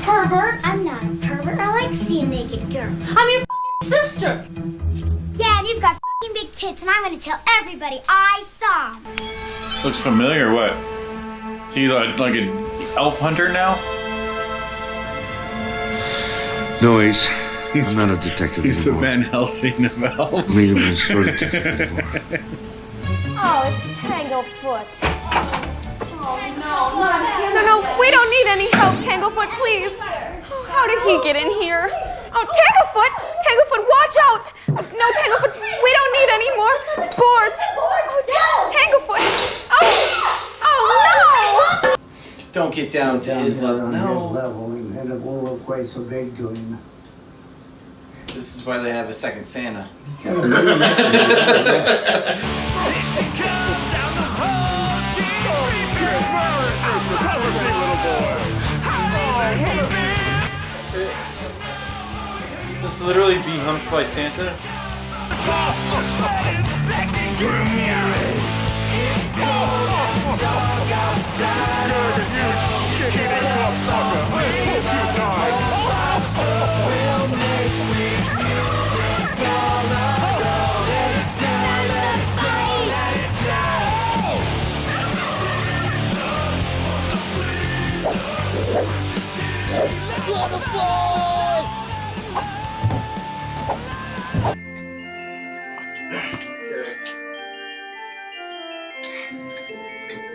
pervert! I'm not a pervert. I like seeing naked girls. I'm your sister! Yeah, and you've got big tits, and I'm gonna tell everybody I saw them. Looks familiar, what? See, like an elf hunter now? No, I'm not a detective He's anymore. the Van Helsing of elves. Leave him as a detective anymore. Oh, it's Tanglefoot. No, we don't need any help, Tanglefoot, please. Oh, how did he get in here? Oh, Tanglefoot! Tanglefoot, watch out! No, Tanglefoot, we don't need any more boards. Oh, Tanglefoot! Oh no! Don't get down to his level. His No. level, and it won't look quite so big to him. This is why they have a second Santa. This literally be humped by Santa?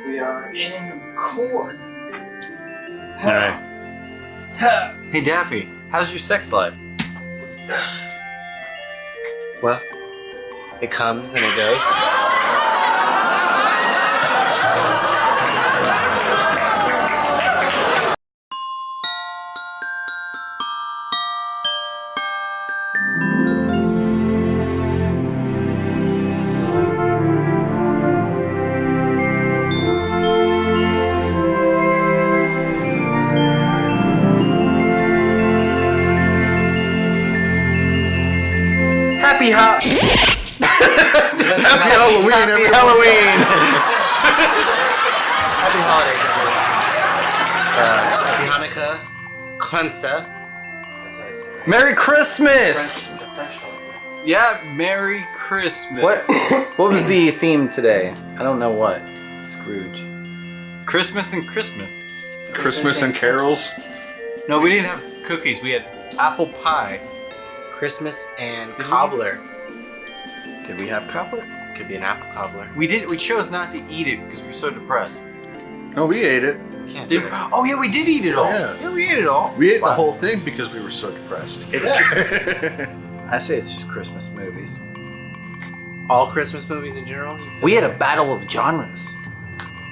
We are in court. Alright. Hey Daffy, how's your sex life? Well, it comes and it goes. Happy Halloween, Happy Happy Halloween! Happy holidays, everyone. Happy Hanukkah, Kwanzaa. Merry Christmas! It's a French holiday. Yeah, Merry Christmas. What was the theme today? I don't know what. Scrooge. Christmas and Christmas. Christmas and carols. No, we didn't have cookies. We had apple pie. Christmas and cobbler. Did we have cobbler? Could be an apple cobbler. We chose not to eat it because we were so depressed. No, we ate it. We can't do it. Oh yeah, we did eat it all. Yeah. we ate it all. We ate the whole thing because we were so depressed. It's just, I say it's just Christmas movies. All Christmas movies in general? We had a battle of genres,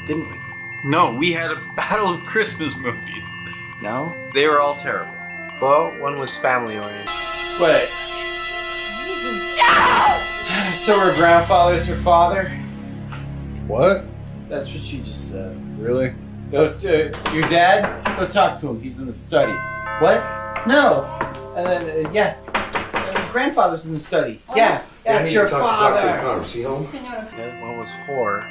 didn't we? No, we had a battle of Christmas movies. No? They were all terrible. Well, one was family oriented. Wait. So her grandfather's her father? What? That's what she just said. Really? Go to your dad. Go talk to him. He's in the study. What? No. And then grandfather's in the study. Yeah. That's your father. Is he home? One was horror.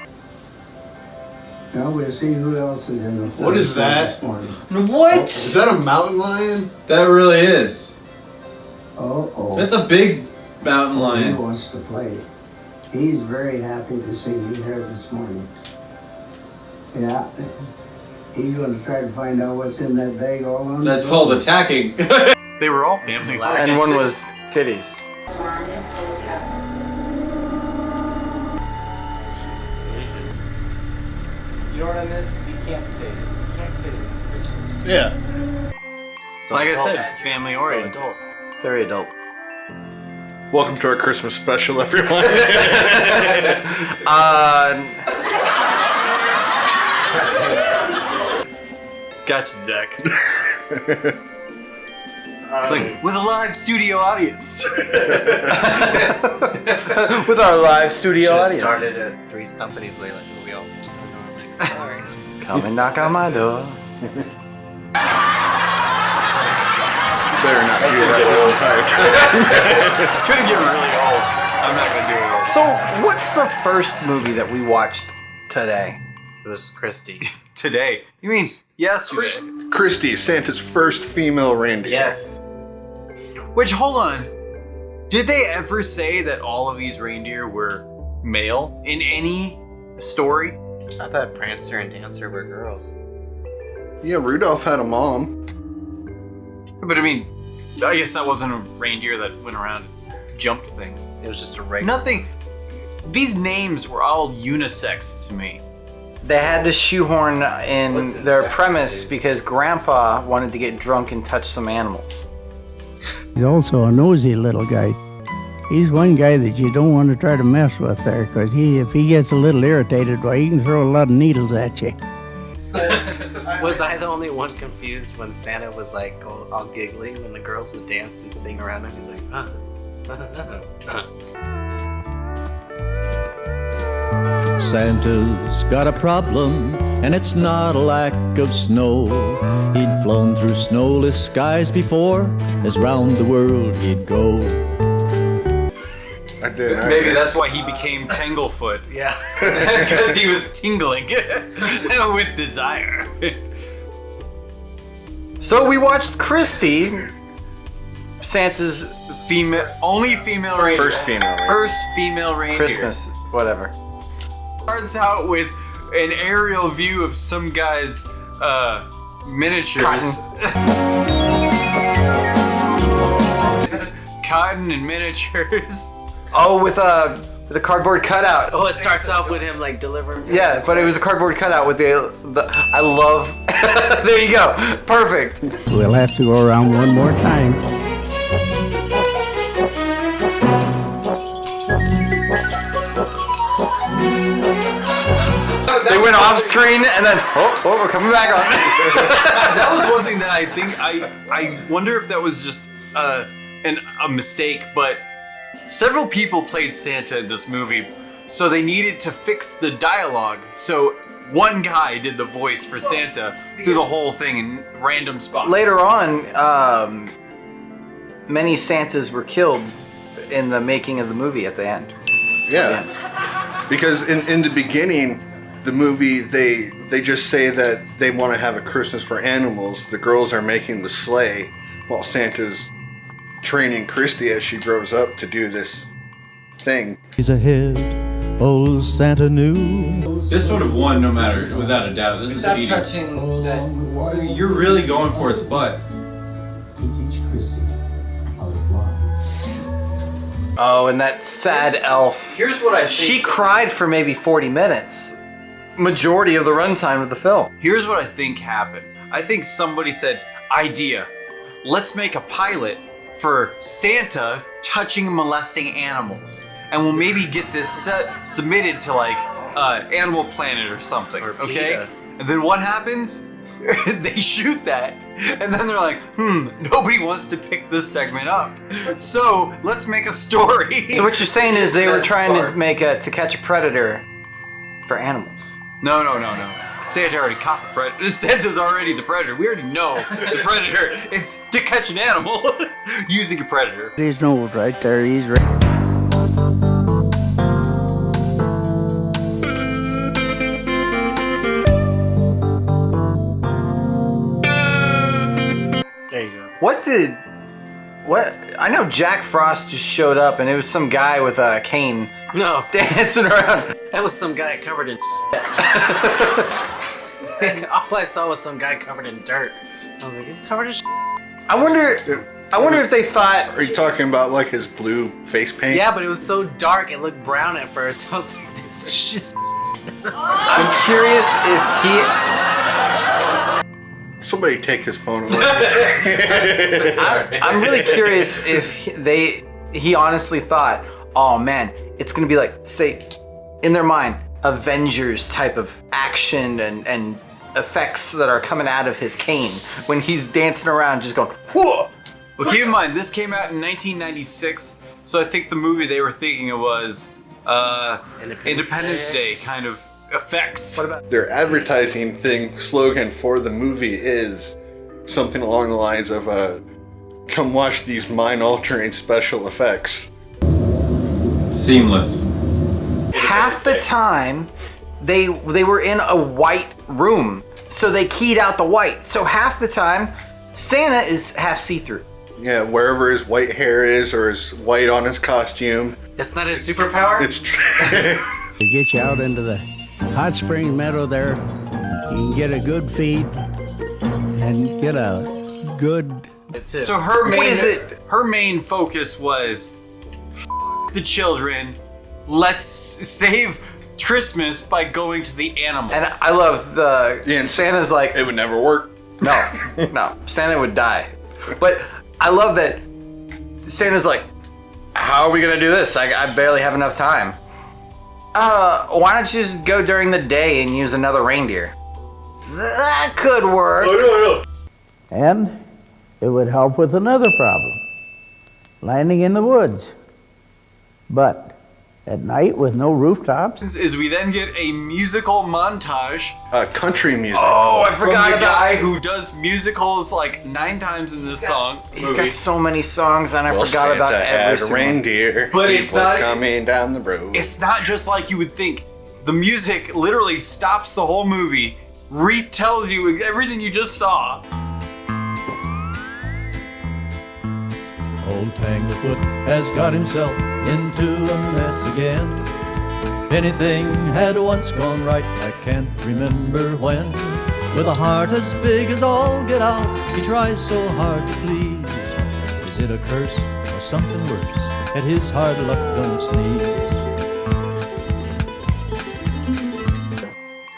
Now we'll see who else is in the. What is that? this morning. What? Is that a mountain lion? That really is. Oh. That's a big mountain He lion. wants to play. He's very happy to see you here this morning. Yeah. He's going to try to find out what's in that bag all on That's his called own. attacking. They were all family. And one was titties. You know what I miss? Decapitated. Yeah. So Like I adult. said, family oriented. So adult. Very adult. Welcome to our Christmas special, everyone. Gotcha, Zach. Like with a live studio audience. With our live studio Should've audience. started at Three's Company's way like we all normally start. Come and knock on my door. Better not do that this entire time. It's gonna get really old. I'm not gonna do it all. So, what's the first movie that we watched today? It was Christy. Today. You mean yesterday. Christy, Santa's first female reindeer. Yes. Which, hold on. Did they ever say that all of these reindeer were male in any story? I thought Prancer and Dancer were girls. Yeah, Rudolph had a mom. But I mean, I guess that wasn't a reindeer that went around and jumped things. It was just a regular. Nothing. These names were all unisex to me. They had to shoehorn in their premise because Grandpa wanted to get drunk and touch some animals. He's also a nosy little guy. He's one guy that you don't want to try to mess with there, because if he gets a little irritated, well, he can throw a lot of needles at you. Was I the only one confused when Santa was like all giggly when the girls would dance and sing around him? He's like, Santa's got a problem, and it's not a lack of snow. He'd flown through snowless skies before, as round the world he'd go. I did. Maybe that's why he became Tanglefoot. Yeah. Because he was tingling with desire. So we watched Christy, Santa's only female reindeer. First female reindeer. First female reindeer. Christmas, whatever. Starts out with an aerial view of some guy's miniatures. Cotton and miniatures. Oh, with a cardboard cutout. oh, it starts off with him like delivering. Yeah, but it was a cardboard cutout with the I love. There you go. Perfect. We'll have to go around one more time. They went off screen and then we're coming back on. That was one thing that I think I wonder if that was just a mistake, but several people played Santa in this movie, so they needed to fix the dialogue. So one guy did the voice for Santa through the whole thing in random spots. Later on, many Santas were killed in the making of the movie at the end. Yeah. Because in the beginning, the movie, they just say that they want to have a Christmas for animals. The girls are making the sleigh while Santa's training Christy as she grows up to do this thing. He's ahead, old Santa knew. This would have won no matter, without a doubt. This is Stop cheating. touching that. You're really going for its butt. Oh, and that sad elf. Here's what I think. She cried for maybe 40 minutes. Majority of the runtime of the film. Here's what I think happened. I think somebody said, idea, let's make a pilot for Santa touching and molesting animals. And we'll maybe get this submitted to like Animal Planet or something, okay? PETA. And then what happens? They shoot that. And then they're like, nobody wants to pick this segment up. So let's make a story. So what you're saying is they were trying to make To Catch a Predator for animals. No. Santa already caught the predator. Santa's already the predator. We already know the predator. It's to catch an animal using a predator. His nose right there, he's right. There you go. What? I know Jack Frost just showed up and it was some guy with a cane No, dancing around. that was some guy covered in all I saw was some guy covered in dirt. I was like, he's covered in I wonder if they thought. Are you talking about like his blue face paint? Yeah, but it was so dark, it looked brown at first. I was like, this is just... I'm curious if he. Somebody take his phone away. I'm really curious if he honestly thought, oh man, it's gonna be like, say, in their mind, Avengers type of action and effects that are coming out of his cane when he's dancing around just going, whoa! Well, keep in mind, this came out in 1996, so I think the movie they were thinking of was Independence Day kind of effects. What about Their advertising slogan for the movie is something along the lines of come watch these mind-altering special effects. Seamless. half the time they were in a white room. so they keyed out the white. So half the time, Santa is half see-through. Yeah, wherever his white hair is or his white on his costume. That's not his superpower? It's true. To get you out into the hot spring meadow there, you can get a good feed and get a good... That's it. So her main What is it? her main focus was the children. Let's save Christmas by going to the animals. And I love Santa's like... It would never work. No, Santa would die. But I love that Santa's like, how are we gonna do this? I barely have enough time. Why don't you just go during the day and use another reindeer? That could work. And it would help with another problem, landing in the woods. But at night with no rooftops. Is we then get a musical montage. Country music. Oh, I forgot about- the guy who does musicals like 9 times in this song. He's got so many songs, and I forgot about Santa every had a single reindeer. But he it's was not- coming down the road. It's not just like you would think. The music literally stops the whole movie, retells you everything you just saw. Old Tanglefoot has got himself into a mess again. Anything had once gone right, I can't remember when. With a heart as big as all get out, he tries so hard to please. Is it a curse or something worse? At his hard luck don't sneeze.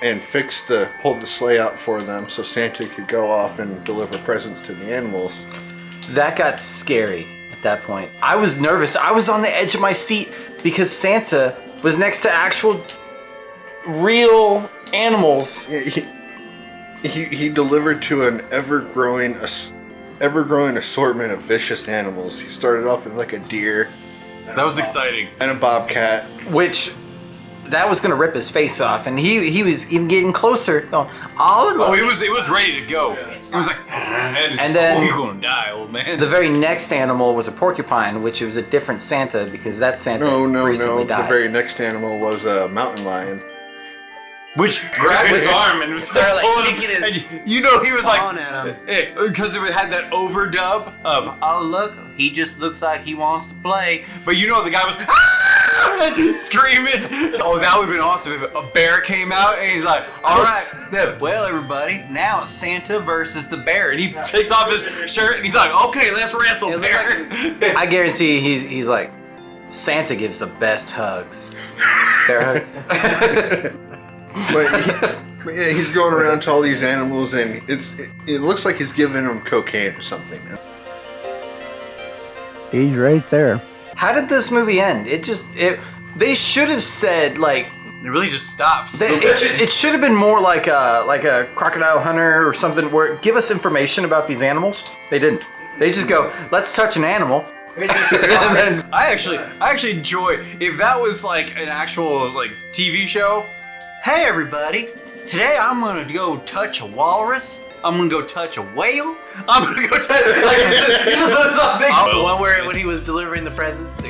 And pulled the sleigh out for them so Santa could go off and deliver presents to the animals. That got scary at that point. I was nervous. I was on the edge of my seat because Santa was next to actual real animals. He delivered to an ever-growing assortment of vicious animals. He started off with like a deer. That was exciting. And a bobcat. Which, that was gonna rip his face off, and he was even getting closer. Going, it was ready to go. It was like, and then you're gonna die, old man. The very next animal was a porcupine, which was a different Santa because that Santa recently died. The very next animal was a mountain lion. Which grabbed his arm and was Started, like, pulling kicking him. his And you know he was like, paw at him. because it had that overdub of, oh look, he just looks like he wants to play. But you know the guy was screaming. Oh, that would have been awesome if a bear came out and he's like, all right, well everybody, now it's Santa versus the bear. And he takes off his shirt and he's like, okay, let's wrestle, bear. I guarantee he's like, Santa gives the best hugs. Bear hug. But he's going around to all these animals, and it looks like he's giving them cocaine or something. He's right there. How did this movie end? They should have said like. It really just stops. It should have been more like a crocodile hunter or something. Where give us information about these animals. They didn't. They just go, let's touch an animal. And then I actually enjoy if that was like an actual like TV show. Hey everybody, today I'm gonna go touch a walrus. I'm gonna go touch a whale. I'm gonna go touch. He just looks up big. Oh, the one where when he was delivering the presents,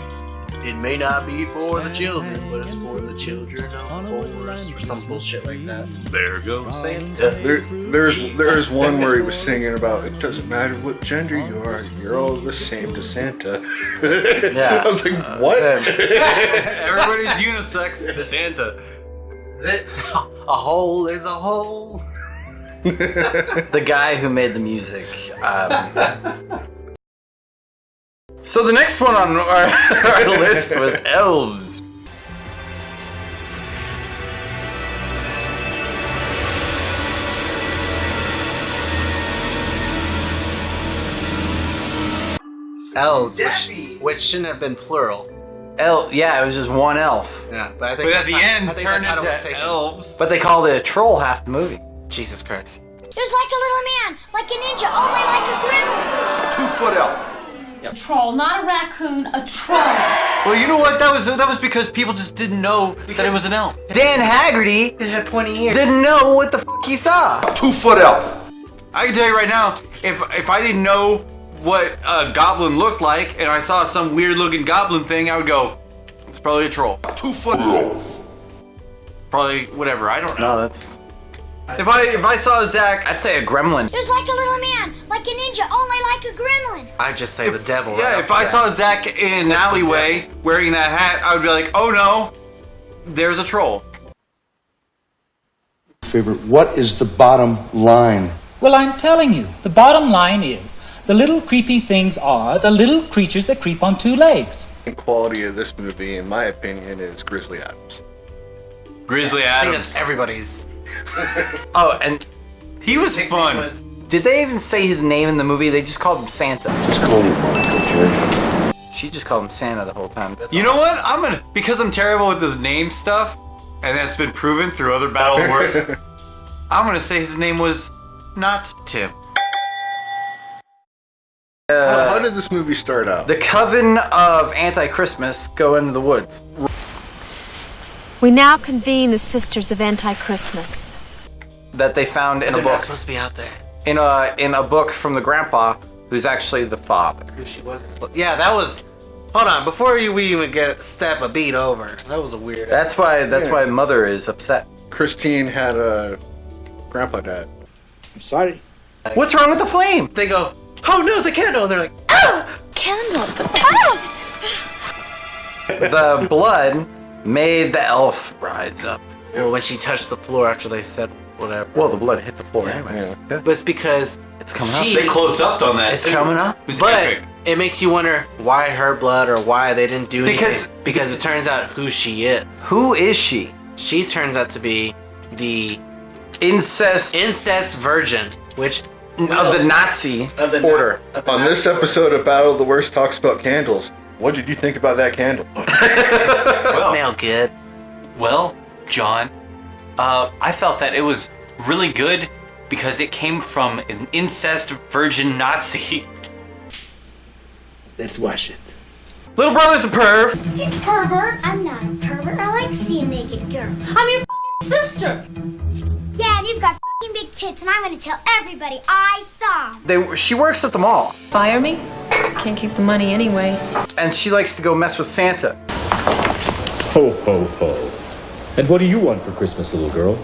it may not be for the children, but it's for the children of forest or some bullshit like that. There goes Santa. There's one where he was singing about it doesn't matter what gender you are, you're all the same to Santa. Yeah. I was like, what? Everybody's unisex to Santa. A hole is a hole. The guy who made the music. So the next one on our list was Elves. Elves, which shouldn't have been plural. Yeah, it was just one elf. Yeah, but I think But at the end, I think turned that title was into taken. elves. But they called it a troll half the movie. Jesus Christ. There's like a little man, like a ninja, only like a gremlin. 2-foot elf. A troll, not a raccoon, a troll. Well, you know what? That was because people just didn't know that it was an elf. Dan Haggerty It had pointy ears. didn't know what the fuck he saw. 2-foot elf. I can tell you right now, if I didn't know what a goblin looked like and I saw some weird looking goblin thing, I would go, it's probably a troll. 2-foot elf. Probably whatever. I don't know. No, that's If I saw Zach, I'd say a gremlin. Just like a little man, like a ninja, only like a gremlin. I'd just say the devil. Yeah, right if after I that. saw Zach in an alleyway wearing that hat, I would be like, oh no, there's a troll. Favorite, what is the bottom line? Well, I'm telling you, the bottom line is the little creepy things are the little creatures that creep on two legs. The quality of this movie, in my opinion, is Grizzly Adams. Grizzly I think Adams. that's everybody's. Oh, and he was fun. Did they even say his name in the movie? They just called him Santa. Just call me Mike, okay? She just called him Santa the whole time. You know what? Because I'm terrible with his name stuff, and that's been proven through other Battle of Words, I'm gonna say his name was not Tim. How did this movie start out? The coven of anti-Christmas go into the woods. We now convene the Sisters of Anti-Christmas. That they found in a They're book. not supposed to be out there. In a book from the grandpa, who's actually the father. Who she was. Yeah, that was. Hold on, before we even get step a beat over, that was a weird. That's why mother is upset. Christine had a grandpa dad. I'm sorry. What's wrong with the flame? They go, oh no, the candle, and they're like, Candle. The blood made the elf rise up. well, when she touched the floor after they said whatever. Well, the blood hit the floor anyways. But it's because it's coming up. They close up on that. It's coming up. It was but epic. it makes you wonder why her blood or why they didn't do anything. Because it turns out who she is. Who is she? She turns out to be the incest virgin, which of the Nazi order. On this episode of Battle of the Worst talks about candles. What did you think about that candle? Smell good. Well, John, I felt that it was really good because it came from an incest virgin Nazi. Let's wash it. Little brother's a perv. You pervert. I'm not a pervert. I like seeing naked girls. I'm your sister. Yeah, and you've got big tits, and I'm gonna tell everybody I saw 'em. She works at the mall. Fire me? Can't keep the money anyway. And she likes to go mess with Santa. Ho, ho, ho. And what do you want for Christmas, little girl?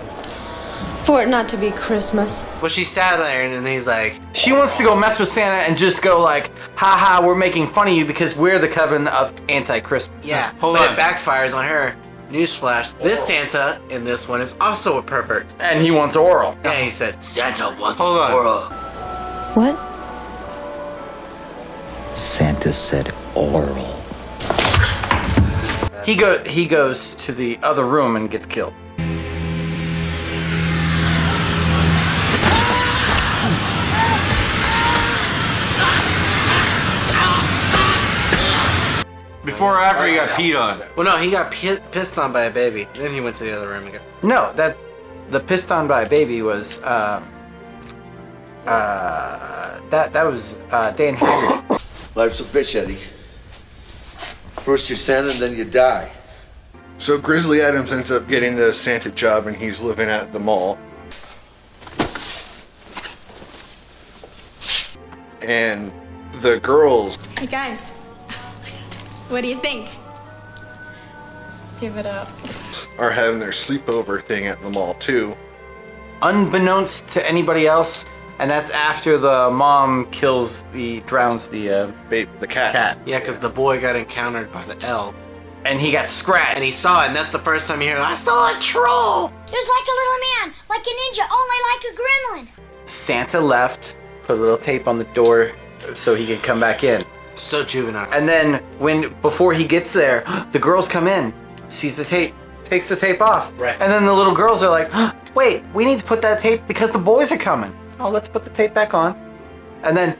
For it not to be Christmas. Well, she sat there and he's like, She wants to go mess with Santa and just go like, haha, we're making fun of you because we're the coven of anti-Christmas. yeah, Hold but on. it backfires on her. Newsflash, this Santa in this one is also a pervert. And he wants oral. Yeah, he said, Santa wants Hold on. oral. What? Santa said oral. He goes to the other room and gets killed. Before or after he got peed on? Well, no, he got pissed on by a baby. Then he went to the other room and got. No, the pissed on by a baby was that was Dan Haggerty. Life's a bitch, Eddie. First you send and then you die. So Grizzly Adams ends up getting the Santa job and he's living at the mall. And the girls Hey guys, what do you think? Give it up. are having their sleepover thing at the mall too. Unbeknownst to anybody else, and that's after the mom drowns the cat. Yeah, because the boy got encountered by the elf. And he got scratched. And he saw it, and that's the first time you hear, I saw a troll! Just like a little man, like a ninja, only like a gremlin. Santa left, put a little tape on the door so he could come back in. So juvenile. And then before he gets there, the girls come in, sees the tape, takes the tape off. Right. And then the little girls are like, wait, we need to put that tape because the boys are coming. Oh, let's put the tape back on. And then,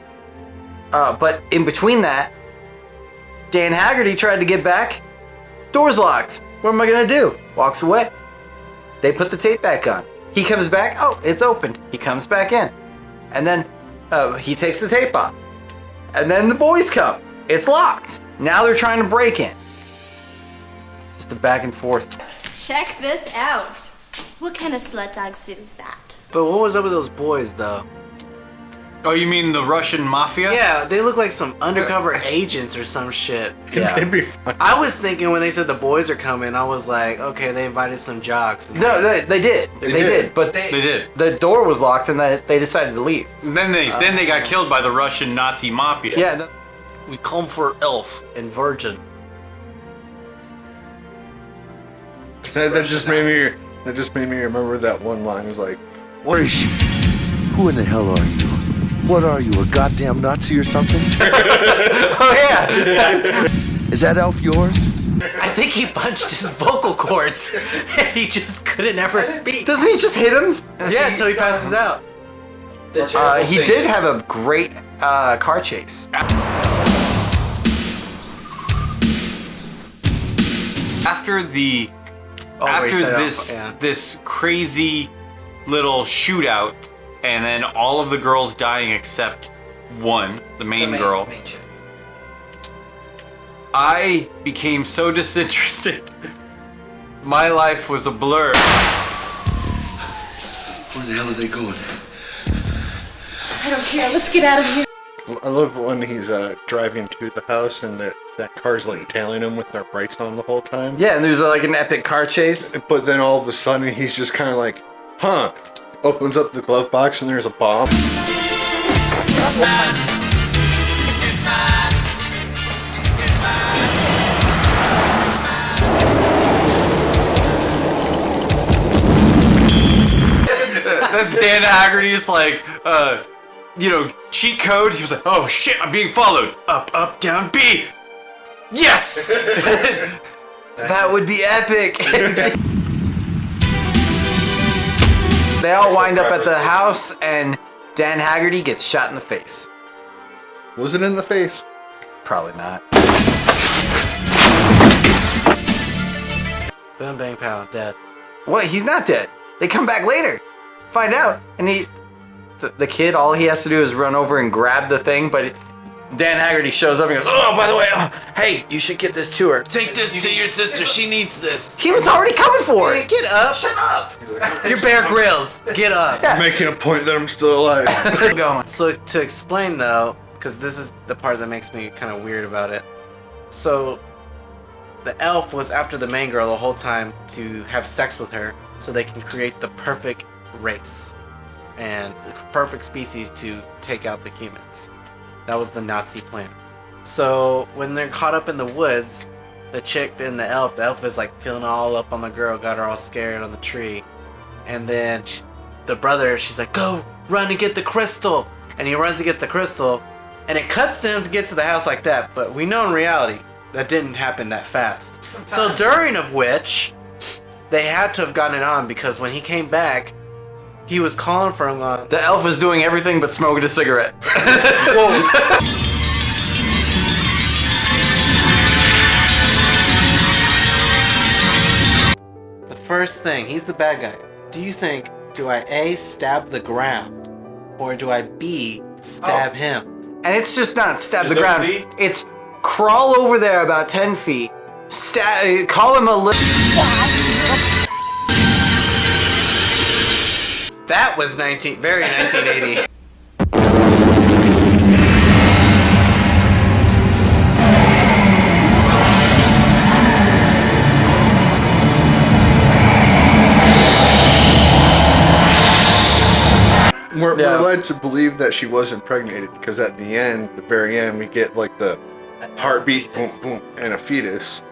but in between that, Dan Haggerty tried to get back. Door's locked. What am I gonna do? Walks away. They put the tape back on. He comes back. Oh, it's opened. He comes back in. And then he takes the tape off. And then the boys come. It's locked. Now they're trying to break in. Just a back and forth. Check this out. What kind of slut dog suit is that? But what was up with those boys, though? Oh, you mean the Russian mafia? Yeah, they look like some undercover agents or some shit. Yeah. It'd be fun. I was thinking when they said the boys are coming, I was like, okay, they invited some jocks. No, they did. They did. But They did. the door was locked and they decided to leave. And then they got killed by the Russian Nazi mafia. Yeah. We come for Elf and Virgin. That just made me remember that one line. It was like, What is she? Who in the hell are you? What are you, a goddamn Nazi or something? Oh yeah. Is that elf yours? I think he punched his vocal cords and he just couldn't ever speak. Doesn't he just hit him? Yeah, until he passes out. He did have a great car chase. After the where he set this off, yeah. this crazy little shootout, and then all of the girls dying except one, the main girl. I became so disinterested. My life was a blur. Where the hell are they going? I don't care. Let's get out of here. I love when he's driving to the house and that car's like tailing him with their brights on the whole time. Yeah, and there's like an epic car chase. But then all of a sudden he's just kind of like, huh? Opens up the glove box and there's a bomb. That's Dan Haggerty's like, cheat code. He was like, oh shit, I'm being followed. Up, down, B. Yes! That would be epic. They all wind up at the house and Dan Haggerty gets shot in the face. Was it in the face? Probably not. Boom, bang, pow, dead. What? He's not dead. They come back later. Find out. And the kid, all he has to do is run over and grab the thing, but Dan Haggerty shows up and goes, oh, by the way, hey, you should get this to her. Take this to your sister. She needs this. He was already coming for it. Get up. Shut up. You're Bear Grylls. Get up. Yeah. Making a point that I'm still alive. So to explain though, because this is the part that makes me kind of weird about it. So the elf was after the main girl the whole time to have sex with her so they can create the perfect race and the perfect species to take out the humans. That was the Nazi plan. So when they're caught up in the woods, the chick and the elf is like feeling all up on the girl, got her all scared on the tree. And then the brother, she's like, go run and get the crystal. And he runs to get the crystal. And it cuts to him to get to the house like that. But we know in reality, that didn't happen that fast. So during of which, they had to have gotten it on because when he came back, he was calling for him on. The elf is doing everything but smoking a cigarette. The first thing, he's the bad guy. Do you think, do I A, stab the ground, or do I B, stab him? And it's just not stab the ground. It's crawl over there about 10 feet, call him a little... That was very 1980. We're led to believe that she was impregnated because at the end, the very end, we get like the heartbeat, boom, boom, and a fetus.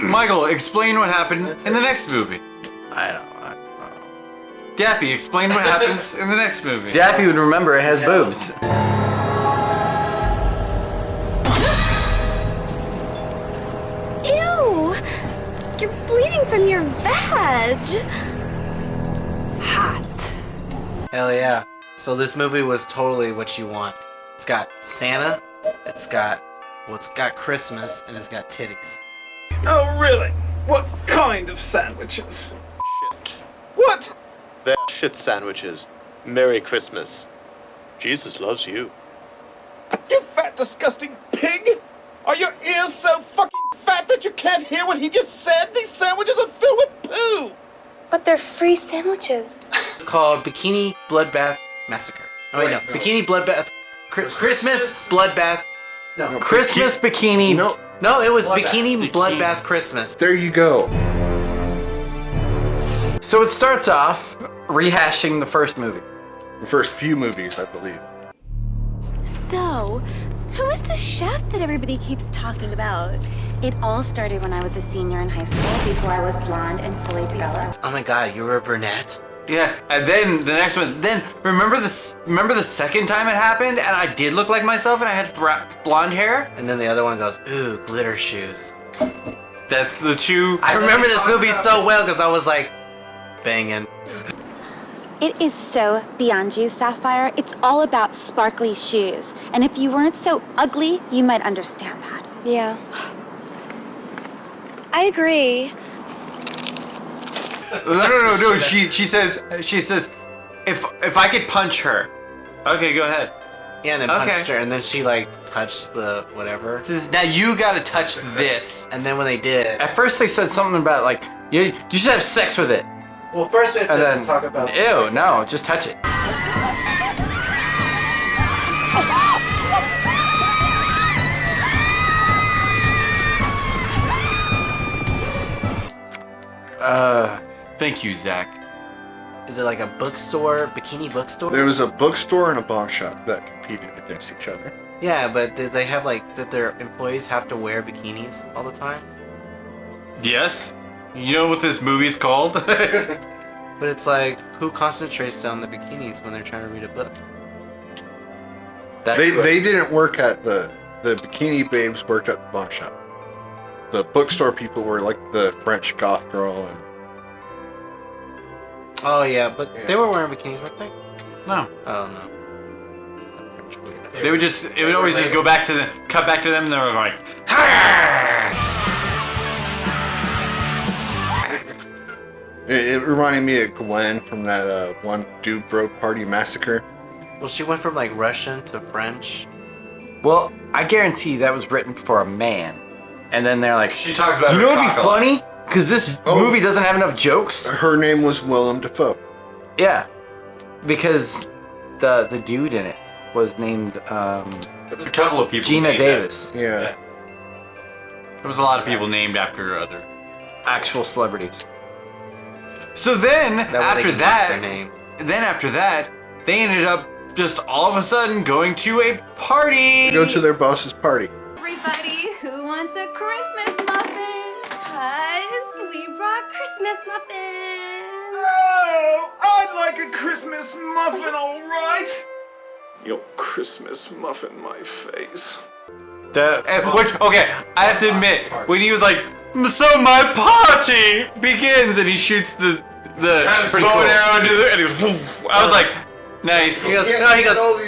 Michael, explain what happened in the next movie. I don't know. Daffy, explain what happens in the next movie. Daffy would remember it has boobs. Ew! You're bleeding from your veg. Hot. Hell yeah. So this movie was totally what you want. It's got Santa, it's got Christmas, and it's got titties. Oh, really? What kind of sandwiches? Shit. What? They're shit sandwiches. Merry Christmas. Jesus loves you. You fat, disgusting pig! pig? Are your ears so fucking fat that you can't hear what he just said? These sandwiches are filled with poo! But they're free sandwiches. It's called Bikini Bloodbath Massacre. Oh wait, no. Bikini Bloodbath. Christmas Bloodbath. No. Christmas Bikini. No, it was Bikini Bloodbath Christmas. There you go. So it starts off rehashing the first movie. The first few movies, I believe. So, who is the chef that everybody keeps talking about? It all started when I was a senior in high school, before I was blonde and fully developed. Oh my god, you were a brunette? Yeah, and then the next one. Then remember the second time it happened, and I did look like myself, and I had blonde hair. And then the other one goes, ooh, glitter shoes. That's the two. I remember this movie so well because I was like, banging. It is so beyond you, Sapphire. It's all about sparkly shoes. And if you weren't so ugly, you might understand that. Yeah. I agree. No. She says, if I could punch her. Okay, go ahead. Yeah, and then punched her, and then she like touched the whatever. Now you gotta touch this. And then when they did, At first they said something about like, you should have sex with it. well, first we have And to then, talk about. ew, no, just touch it. Thank you, Zach. Is it like a bookstore, bikini bookstore? There was a bookstore and a pawn shop that competed against each other. Yeah, but did they have like, did their employees have to wear bikinis all the time? Yes. You know what this movie's called? But it's like, who concentrates on the bikinis when they're trying to read a book? They didn't work at the bikini babes worked at the pawn shop. The bookstore people were like the French goth girl and Oh yeah, but they were wearing bikinis, weren't they? No. Oh no. They would just. It would always just go back to cut back to them, and they were like, it reminded me of Gwen from that one Dude Broke Party Massacre. Well, she went from like Russian to French. Well, I guarantee that was written for a man. And then they're like, She talks about you her know what'd be cock a lot." funny? Because this movie doesn't have enough jokes. Her name was Willem Dafoe. Yeah. Because the dude in it was named There was a couple of people. Gina named Davis. Yeah. There was a lot of people named after other Actual celebrities. So then after that, name. they ended up just all of a sudden going to a party. Go to their boss's party. Everybody who wants a Christmas muffin? Cause we brought Christmas muffins. Oh, I'd like a Christmas muffin, all right. Your Christmas muffin, my face. Okay, I have to admit, when he was like, so my party begins, and he shoots the pretty bow cool. and arrow into the, and he goes, woof. I was like, nice. He goes,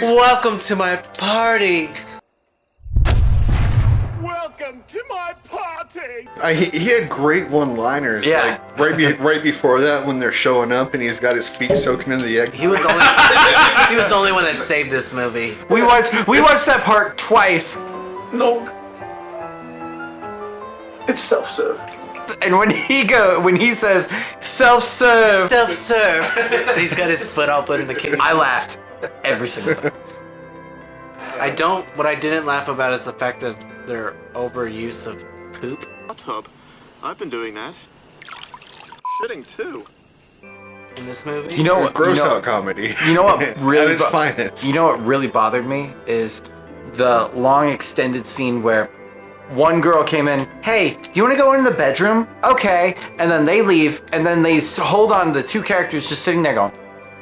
welcome to my party. Welcome to my party. He had great one-liners. Yeah. Like right before that, when they're showing up and he's got his feet soaking in the egg. He was the only one that saved this movie. We watched that part twice. Look, it's self-serve. And when he says self-serve, he's got his foot all put in the kitchen. I laughed every single time. What I didn't laugh about is the fact that their overuse of poop. Hot tub. I've been doing that. Shitting too. In this movie. You know what? Gross out comedy. You know what really? At its finest. You know what really bothered me is the long extended scene where one girl came in. Hey, you want to go into the bedroom? Okay, and then they leave, and then they hold on to the two characters just sitting there going.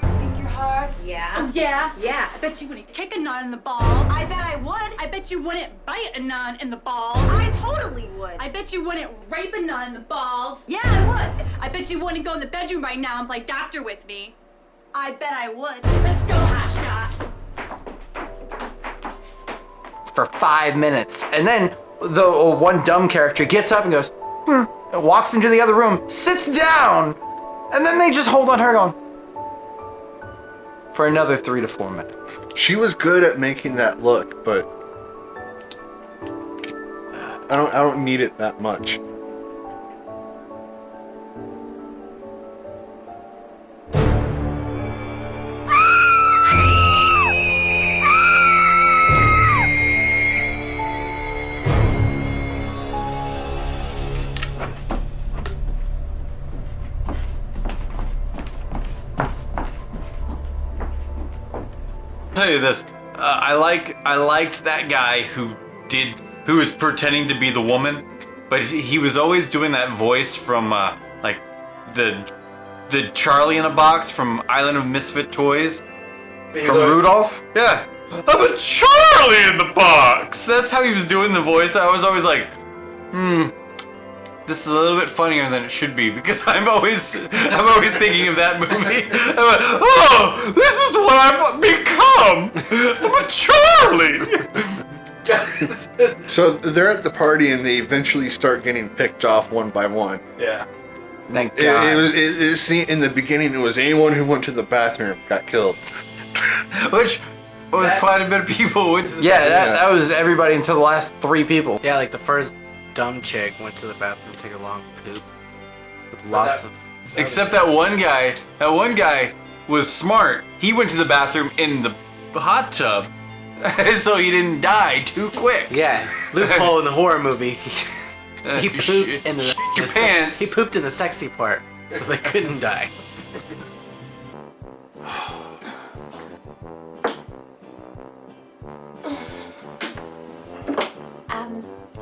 Think you're hard? Yeah. Oh, yeah? Yeah. I bet you wouldn't kick a nun in the balls. I bet I would. I bet you wouldn't bite a nun in the balls. I totally would. I bet you wouldn't rape a nun in the balls. Yeah, I would. I bet you wouldn't go in the bedroom right now and play doctor with me. I bet I would. Let's go, Hashta. For 5 minutes, and then the one dumb character gets up and goes, walks into the other room, sits down, and then they just hold on her going for another 3 to 4 minutes. She was good at making that look, but I don't need it that much. I'll tell you this, I liked that guy who was pretending to be the woman, but he was always doing that voice from like the Charlie in a Box from Island of Misfit Toys. From Rudolph? Yeah. I'm a Charlie in the Box! That's how he was doing the voice. I was always like, this is a little bit funnier than it should be, because I'm always thinking of that movie. I'm like, oh, this is what I've become! I'm a Charlie! So they're at the party and they eventually start getting picked off one by one. Yeah. Thank God. In the beginning, it was anyone who went to the bathroom got killed. Which was quite a bit of people who went to the bathroom. That was everybody until the last 3 people. Yeah, like the first dumb chick went to the bathroom to take a long poop with lots of. Except that one guy. That one guy was smart. He went to the bathroom in the hot tub, so he didn't die too quick. Yeah, loophole in the horror movie. He pooped in the pants. He pooped in the sexy part, so they couldn't die.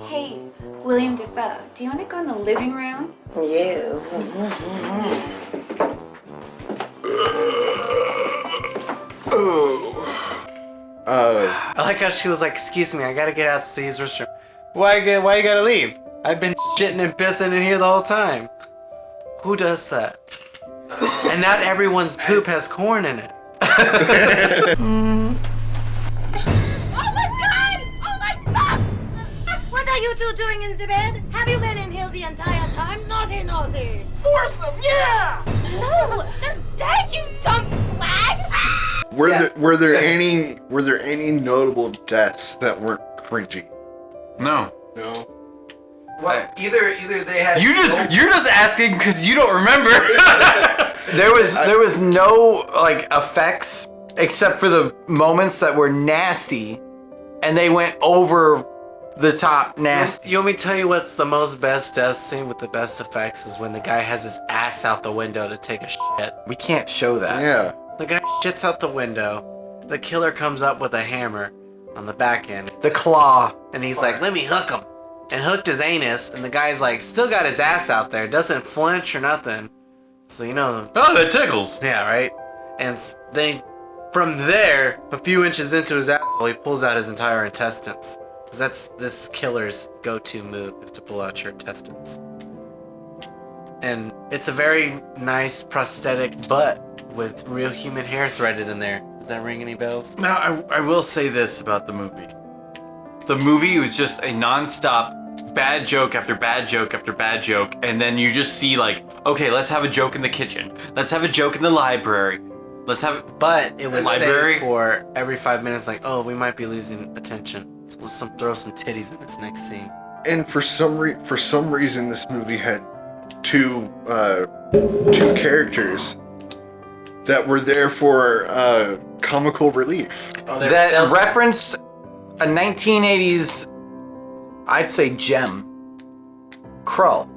Hey, William Defoe, do you want to go in the living room? Yes. I like how she was like, "Excuse me, I gotta get out to use the restroom." Why you gotta leave? I've been shitting and pissing in here the whole time. Who does that? And not everyone's poop has corn in it. What are you two doing in the bed? Have you been in here the entire time? Naughty, naughty. Force them, yeah! No, they're dead, you dumb flag! Were there any notable deaths that weren't cringy? No. No. What? Either they had. You're just asking because you don't remember. There was no like effects except for the moments that were nasty, and they went over the top nasty. You want me to tell you what's the most best death scene with the best effects is when the guy has his ass out the window to take a shit. We can't show that. Yeah. The guy shits out the window. The killer comes up with a hammer on the back end. The claw. And he's like, let me hook him. And hooked his anus. And the guy's like, still got his ass out there. Doesn't flinch or nothing. So, you know. Oh, that tickles. Yeah, right? And then from there, a few inches into his asshole, he pulls out his entire intestines. Because that's this killer's go-to move, is to pull out your intestines. And it's a very nice prosthetic butt with real human hair threaded in there. Does that ring any bells? Now, I will say this about the movie. The movie was just a non-stop bad joke after bad joke after bad joke, and then you just see like, okay, let's have a joke in the kitchen. Let's have a joke in the library. Let's have. But it was library saved for every 5 minutes, like, oh, we might be losing attention. So let's throw some titties in this next scene. And for some reason, this movie had two characters that were there for comical relief. That referenced a 1980s, I'd say, gem. Krull.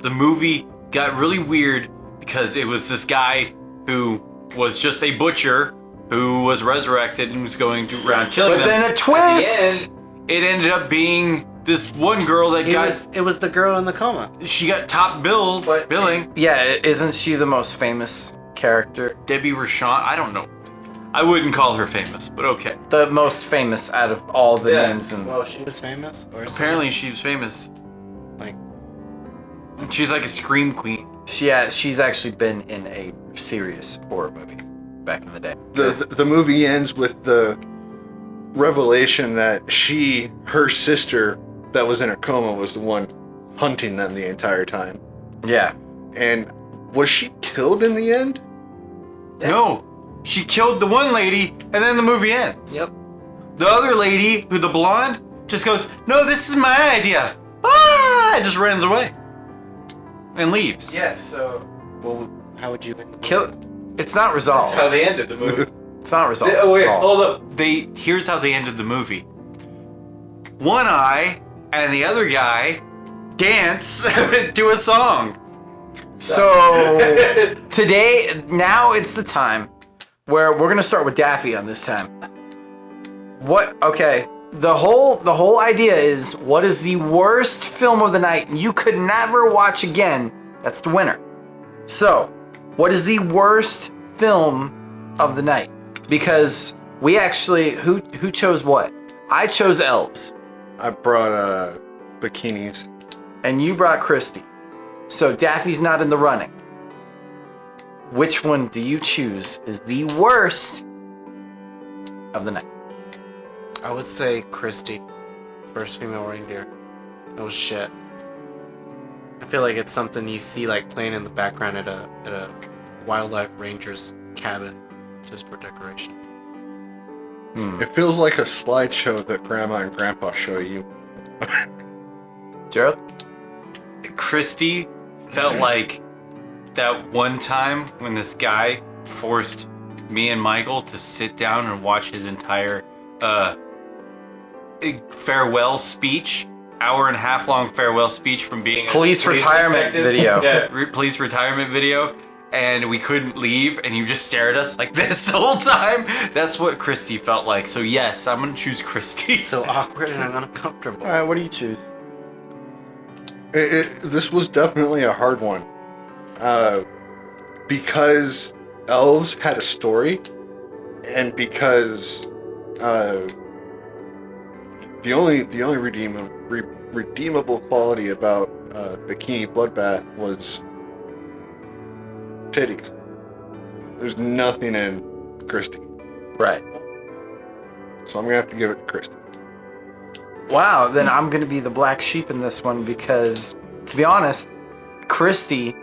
The movie got really weird because it was this guy who was just a butcher who was resurrected and was going around killing them. But then a twist! It ended up being this one girl that It was the girl in the coma. She got top billing. Yeah, isn't she the most famous character? Debbie Rochon? I don't know. I wouldn't call her famous, but okay. The most famous out of all the names. Well, she was famous? Or apparently she was famous. Like, she's like a scream queen. She's actually been in a serious horror movie back in the day. The movie ends with the revelation that her sister that was in a coma was the one hunting them the entire time. Yeah. And was she killed in the end? No. She killed the one lady and then the movie ends. Yep. The other lady, the blonde, just goes, "No, this is my idea." Ah! It just runs away and leaves. Yeah. So, well, how would you kill it? It's not resolved. That's how they ended the movie. It's not resolved. Oh wait, at all. hold up. Here's how they ended the movie. One eye and the other guy dance to a song. So now it's the time where we're gonna start with Daffy on this time. What? Okay. The whole idea is, what is the worst film of the night you could never watch again? That's the winner. So, what is the worst film of the night? Because we actually, who chose what? I chose Elves. I brought bikinis. And you brought Christy. So Daffy's not in the running. Which one do you choose is the worst of the night? I would say Christy, first female reindeer. That was shit. I feel like it's something you see like playing in the background at a wildlife ranger's cabin, just for decoration. It feels like a slideshow that Grandma and Grandpa show you. Gerald? Christy felt like that one time when this guy forced me and Michael to sit down and watch his entire farewell speech, hour and a half long farewell speech from being Police retirement detective. video. Yeah, police retirement video. And we couldn't leave, and you just stare at us like this the whole time. That's what Christy felt like. So yes, I'm gonna choose Christy. So awkward and uncomfortable. All right, what do you choose? This was definitely a hard one, because Elves had a story, and because the only redeemable quality about Bikini Bloodbath was titties. There's nothing in Christy. Right. So I'm gonna have to give it to Christy. Wow, then I'm gonna be the black sheep in this one because, to be honest, Christy,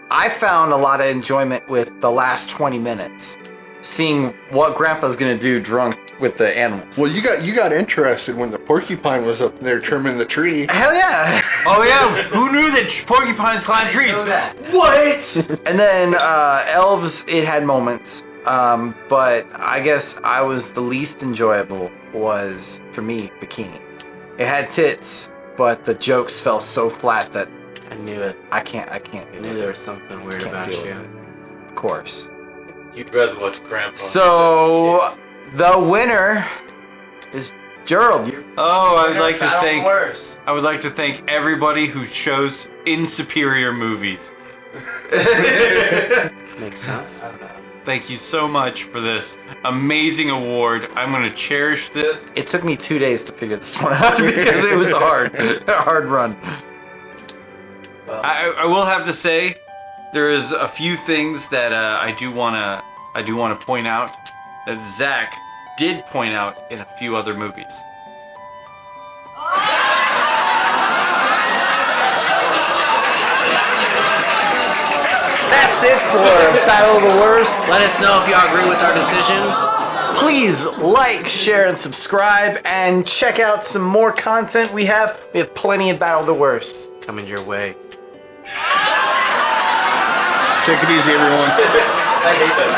I found a lot of enjoyment with the last 20 minutes, seeing what Grandpa's gonna do drunk with the animals. Well, you got interested when the porcupine was up there trimming the tree. Hell yeah! Oh yeah, who knew that porcupines climb trees? What? And then Elves, it had moments, but I guess I was the least enjoyable was, for me, Bikini. It had tits, but the jokes fell so flat that I knew it. I can't do I knew there was something weird about you. Of course. You'd rather watch Grandpa. So the winner is Gerald. Oh, I would like to Battle thank. Worse. I would like to thank everybody who chose insuperior movies. Makes sense. Thank you so much for this amazing award. I'm gonna cherish this. It took me 2 days to figure this one out because it was hard, a hard run. I will have to say, there is a few things that I do wanna point out that Zach did point out in a few other movies. That's it for Battle of the Worst. Let us know if y'all agree with our decision. Please like, share, and subscribe, and check out some more content we have. We have plenty of Battle of the Worst coming your way. Take it easy, everyone. I hate that.